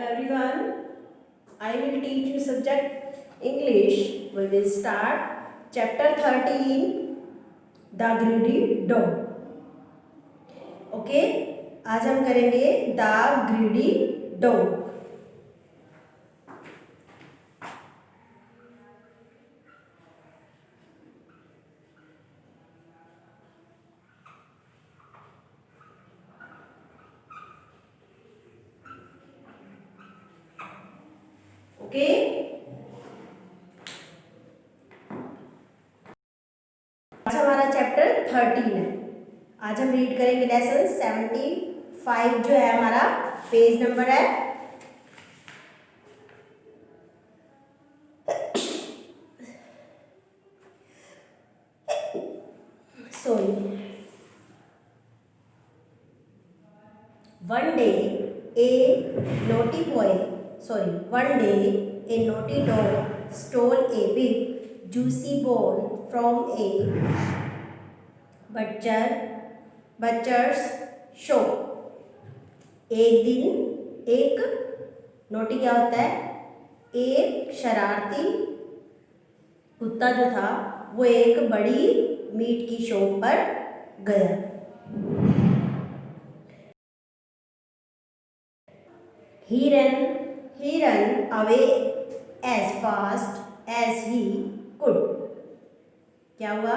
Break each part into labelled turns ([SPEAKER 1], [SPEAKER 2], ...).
[SPEAKER 1] everyone. I will teach you subject English. We will start chapter 13, The Greedy Dog. Okay? आज हम करेंगे The Greedy Dog. Okay? आज हमारा chapter 13 है. आज हम रीड करेंगे लेसन 75 जो है हमारा पेज नंबर है. Sorry. One day a naughty dog stole a big juicy bone from a butcher's shop. एक दिन एक नोटी क्या होता है, एक शरारती कुत्ता जो था वो एक बड़ी मीट की शॉप पर गया. He ran away as fast as he could. क्या हुआ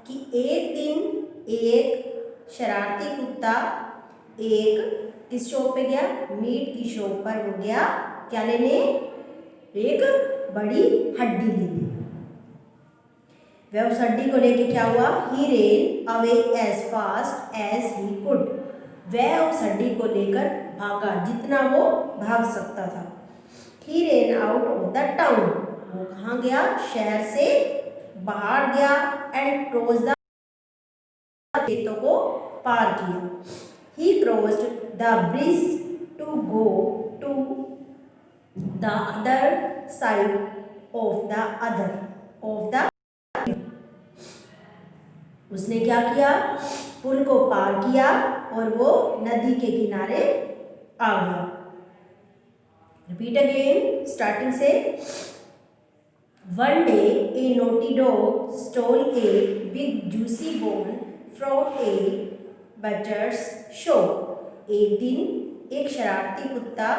[SPEAKER 1] कि एक दिन एक शरारती कुत्ता एक किस शॉप पे गया, मीट की शॉप पर वो गया क्या लेने, एक बड़ी हड्डी लेने. वह उस हड्डी को लेके क्या हुआ, he ran away as fast as he could. वह उस हड्डी को लेकर भागा जितना वो भाग सकता था. He ran out of the town. वो कहाँ गया, शहर से बाहर गया. and crossed the खेतों को पार किया. He crossed the bridge to go to the other side of the उसने क्या किया, पुल को पार किया और वो नदी के किनारे आ गया. रिपीट अगेन स्टार्टिंग से. One day a naughty dog stole a big juicy bone from a butcher's shop. एक दिन एक शरारती कुत्ता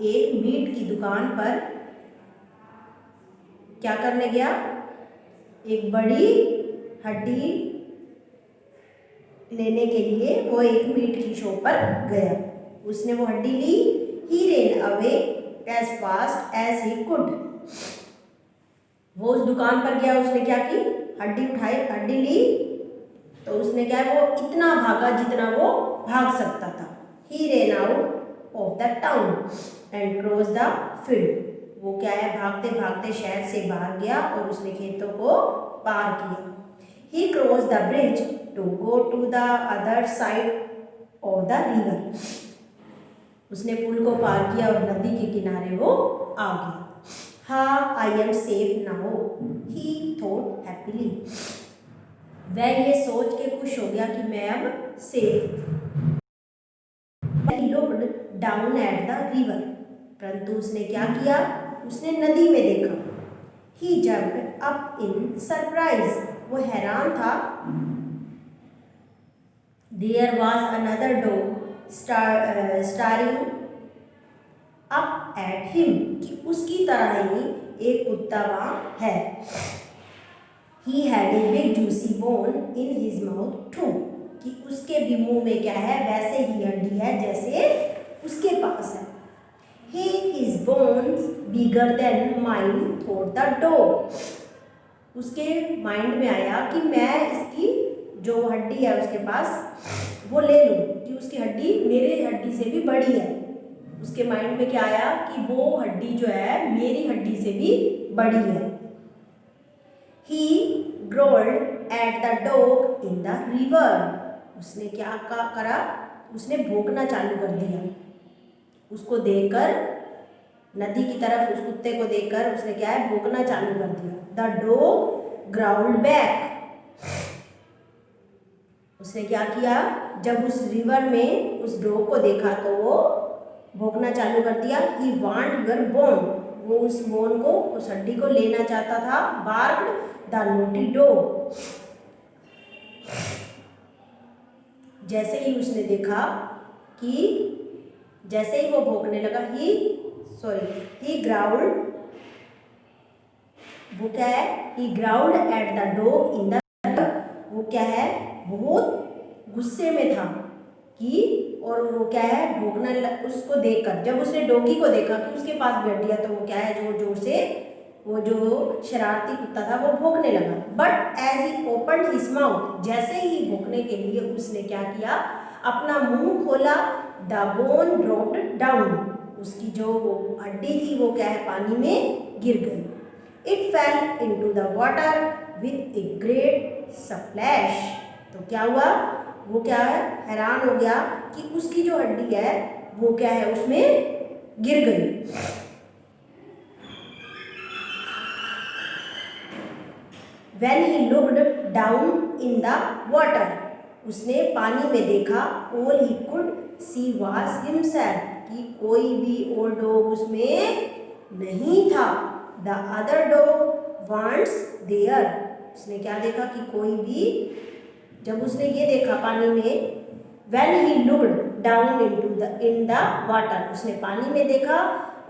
[SPEAKER 1] एक मीट की दुकान पर क्या करने गया, एक बड़ी हड्डी लेने के लिए वो एक मीट की शॉप पर गया. उसने वो हड्डी ली. He ran away as fast as he could. वो उस दुकान पर गया, उसने क्या की, हड्डी उठाई, हड्डी ली तो उसने क्या, वो इतना भागा जितना वो भाग सकता था. He ran out of the town and crossed the field. वो क्या है, भागते भागते शहर से बाहर गया और उसने खेतों को पार किया. He crossed the bridge to go to the other side of the river. उसने पुल को पार किया और नदी के किनारे वो आ गया. हाँ, I am safe now, he thought happily. वह ये सोच के खुश हो गया कि मैं अब safe. He looked down at the river. परंतु उसने क्या किया, उसने नदी में देखा. He jumped up in surprise. वो हैरान था. There was another dog staring up at him. कि उसकी तरह ही एक कुत्ता वहाँ है. He had a big juicy bone in his mouth too. कि उसके भी मुंह में क्या है, वैसे ही हड्डी है जैसे उसके पास है. His bones bigger than mine, thought the dog. उसके माइंड में आया कि मैं इसकी जो हड्डी है उसके पास वो ले लूँ, कि उसकी हड्डी मेरे हड्डी से भी बड़ी है. उसके माइंड में क्या आया कि वो हड्डी जो है मेरी हड्डी से भी बड़ी है. He growled at the dog in the river. उसने क्या करा, उसने भौंकना चालू कर दिया. उसको देखकर, नदी की तरफ उस कुत्ते को देखकर उसने क्या है, भौंकना चालू कर दिया. The dog growled back. उसने क्या किया, जब उस रिवर में उस डॉग को देखा तो वो भौंकना चालू कर दिया। ही वांट योर बोन, वो उस बोन को, उस हड्डी को लेना चाहता था। बार्क्ड द नोटी डॉग, जैसे ही उसने देखा कि जैसे ही वो भौंकने लगा, ही ग्राउल्ड, वो क्या है, he growled at the dog in the, वो क्या है, बहुत गुस्से में था कि, और वो क्या है, भौंकना उसको देखकर, जब उसने डॉगी को देखा कि उसके पास भी हड्डी है, तो वो क्या है, जोर जोर से, वो जो शरारती कुत्ता था वो भौंकने लगा। But as he opened his mouth, जैसे ही भौंकने के लिए उसने क्या किया, अपना मुंह खोला, द बोन ड्रॉप्ड डाउन, उसकी जो हड्डी थी वो क्या है, पानी में गिर गई। It fail into the water with a great splash, तो क्या हुआ, वो क्या है, हैरान हो गया कि उसकी जो हड्डी है वो क्या है, उसमें गिर गई। When he looked down in the water, उसने पानी में देखा, all he could see was himself, कि कोई भी और डॉग उसमें नहीं था। The other dog wants there, उसने क्या देखा कि कोई भी, जब उसने ये देखा पानी में, when he looked down in the water, उसने पानी में देखा,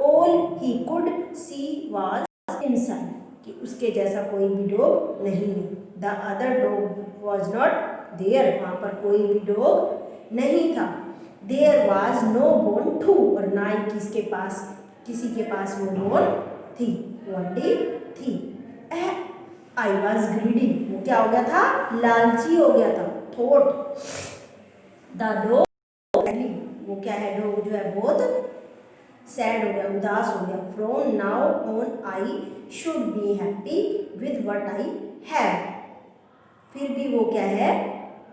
[SPEAKER 1] all he could see was himself, कि उसके जैसा कोई भी डॉग नहीं है। The other dog was not there, वहाँ पर कोई भी डॉग नहीं था। There was no bone too, और ना ही किसी के पास वो बोन थी, वो हड्डी थी। आई वॉज ग्रीडी, वो क्या हो गया था, लालची हो गया था। थॉट द डॉग, वो क्या है, डॉग जो है बहुत सैड हो गया, उदास हो गया। From now on I should be happy with what I have, फिर भी वो क्या है,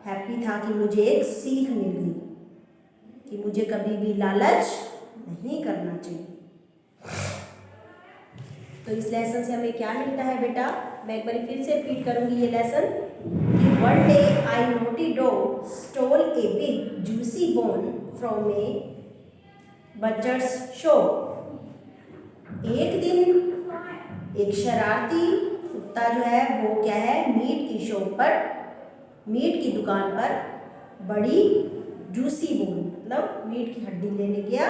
[SPEAKER 1] हैप्पी था कि मुझे एक सीख मिल गई कि मुझे कभी भी लालच नहीं करना चाहिए। तो इस लेसन से हमें क्या मिलता है बेटा, मैं एक बार फिर से रिपीट करूंगी ये लेसन, कि one day I naughty dog stole a big juicy bone from a butcher's shop, एक दिन एक शरारती कुत्ता जो है वो क्या है, मीट की शॉप पर, मीट की दुकान पर बड़ी जूसी बोन, मतलब मीट की हड्डी लेने गया।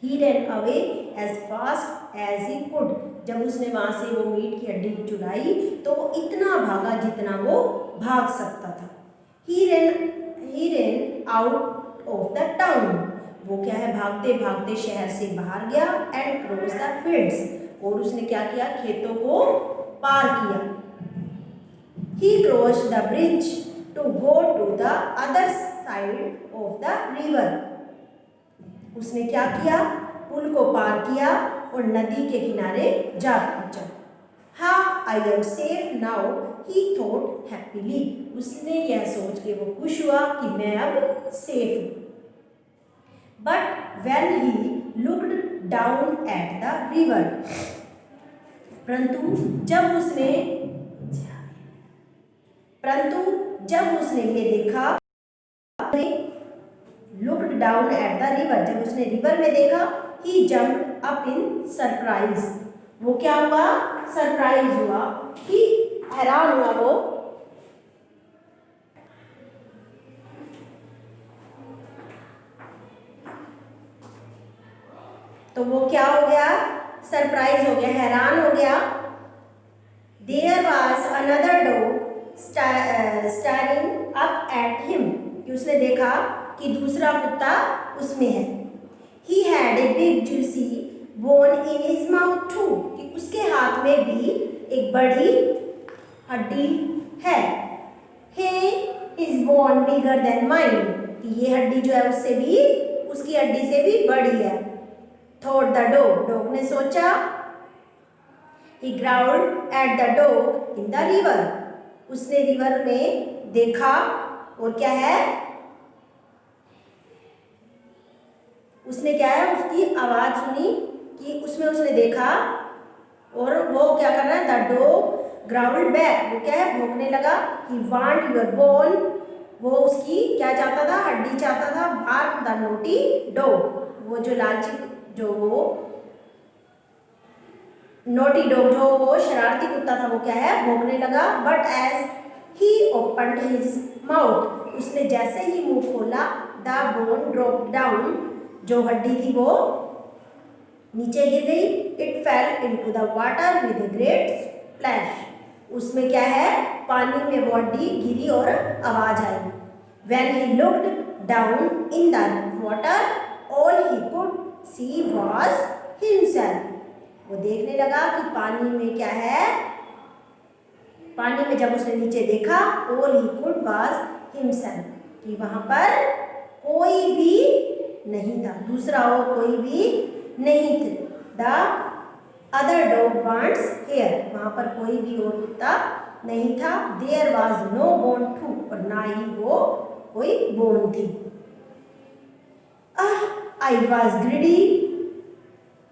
[SPEAKER 1] He ran away as fast as he could, जब उसने वहाँ से वो मीट की हड्डी चुराई तो वो इतना भागा जितना वो भाग सकता था। He ran out of the town, वो क्या है, भागते भागते शहर से बाहर गया। एंड क्रॉस द फील्ड्स, और उसने क्या किया, खेतों को पार किया। He crossed the bridge to go to the other side of the river, उसने क्या किया, पुल को पार किया और नदी के किनारे जा पहुंचा। हाँ, I am safe now, he thought happily, उसने यह सोच के वो खुश हुआ कि मैं अब सेफ हूँ। But when he looked down at the river, परंतु जब उसने ये देखा, looked down at the river, जब उसने रिवर में देखा, ही जम्प्ड अप इन सरप्राइज, वो क्या हुआ, सरप्राइज हुआ, कि हैरान हुआ वो। तो वो क्या हो गया, सरप्राइज हो गया, हैरान हो गया। There was another dog staring up at him, कि उसने देखा कि दूसरा कुत्ता उसमें है। He had a big juicy bone in his mouth too, कि उसके हाथ में भी एक बड़ी हड्डी है। Hey is bone bigger than mine, कि ये हड्डी जो है उससे भी, उसकी हड्डी से भी बड़ी है। थॉट द डॉग, डॉग ने सोचा। He growled at the dog in the river, उसने रिवर में देखा और क्या है, उसने क्या है, उसकी आवाज सुनी कि उसमें उसने देखा, और वो क्या कर रहा है, द डॉग ग्राउल्ड बैक, वो क्या है, भौंकने लगा। ही वांट योर बोन, वो उसकी क्या चाहता था, हड्डी चाहता था। बार्क द नोटी डॉग, वो जो लालची, जो वो नोटी डॉग, जो वो शरारती कुत्ता था, वो क्या है, भौंकने लगा। But as he opened his mouth, उसने जैसे ही मुंह खोला, द बोन ड्रॉप डाउन, जो हड्डी थी वो नीचे गिर गई। It fail into the water with a great splash, उसमें क्या है, पानी में वो हड्डी गिरी और आवाज आई। When he looked down in the water, all he could see was himself, वो देखने लगा कि पानी में क्या है, पानी में जब उसने नीचे देखा, all he could was himself, कि वहां पर कोई भी नहीं था, दूसरा और कोई भी नहीं थे। द अदर डॉग वांट्स हेयर, वहां पर कोई भी और कुत्ता नहीं था। There was no bone too, और ना ही वो कोई बोन थी। आई वाज ग्रीडी,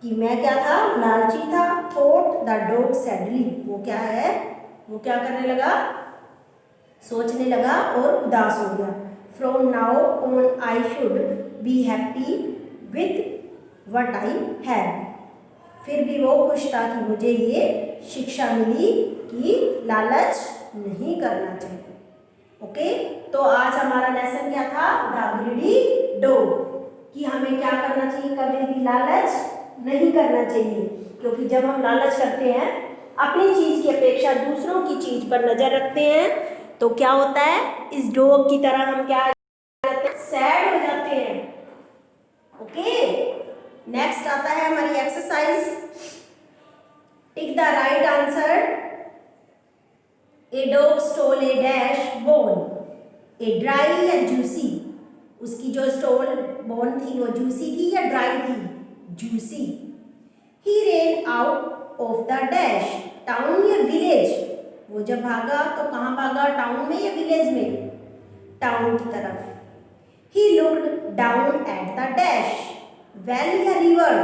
[SPEAKER 1] कि मैं क्या था, लालची था। थॉट द डॉग सैडली, वो क्या है, वो क्या करने लगा, सोचने लगा और उदास हो गया। From now on I should be happy with what I have, फिर भी वो खुश था कि मुझे ये शिक्षा मिली कि लालच नहीं करना चाहिए। ओके, तो आज हमारा लेसन क्या था, द ग्रीडी डॉग, कि हमें क्या करना चाहिए, कभी भी लालच नहीं करना चाहिए, क्योंकि जब हम लालच करते हैं, अपनी चीज की अपेक्षा दूसरों की चीज पर नजर रखते हैं, तो क्या होता है, इस डॉग की तरह हम क्या सैड हो जाते हैं। ओके, नेक्स्ट आता है हमारी exercise, tick the right answer. A dog stole a dash bone, a dry या जूसी, उसकी जो स्टोल बोन थी वो जूसी थी या ड्राई थी, juicy. He rain out of the dash, town या विलेज, वो जब भागा तो कहाँ भागा, टाउन में या विलेज में, टाउन की तरफ। He looked down at the dash, valley या river,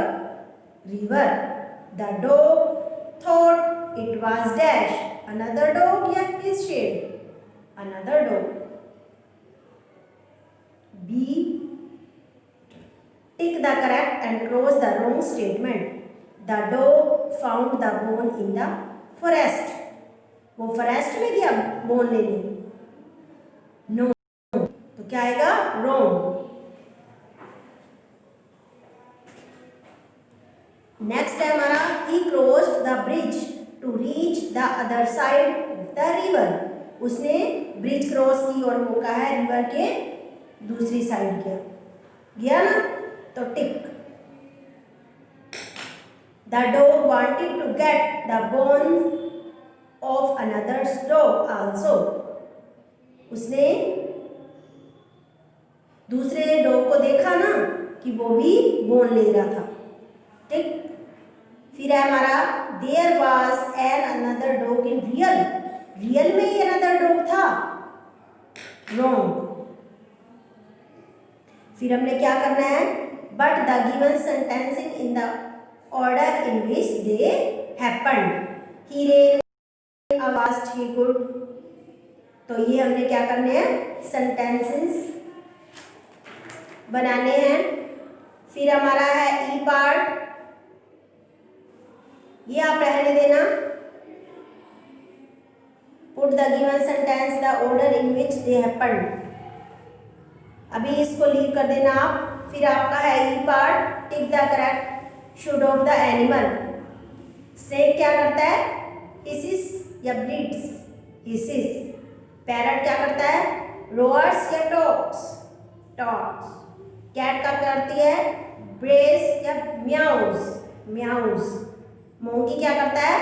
[SPEAKER 1] river. The dog thought it was dash, another dog या his shade, another dog. B, tick the correct and cross the wrong statement. The dog found the bone in the forest, वो forest में गया bone लेने, no, तो क्या आएगा, wrong. Next है हमारा, he crossed the bridge to reach the other side of the river, उसने ब्रिज क्रॉस की और वो कहा है रिवर के दूसरी साइड गया ना, तो tick. The dog wanted to get the bone of another dog also, उसने दूसरे डॉग को देखा ना कि वो भी बोन ले रहा था, ठीक। फिर है हमारा, there was an another dog in real, real में ही अनदर डॉग था, रॉन्ग। फिर हमने क्या करना है, but the given sentencing in the order in which they happened, he ran आवाज ही गुड, तो ये हमने क्या करने हैं, सेंटेंसेस बनाने हैं। फिर हमारा है ई पार्ट, ये आप रहने देना। Put the given sentence the order in which they happened, अभी इसको लीव कर देना आप। फिर आपका है E part, tick the correct should of the animal. Snake क्या करता है, हिसिस या ब्रीड्स, हिसिस। पैरट क्या करता है, रोअर्स या टॉक्स, टॉक्स। कैट क्या करती है, ब्रेस या म्याऊज, म्याऊज। मोंकी क्या करता है,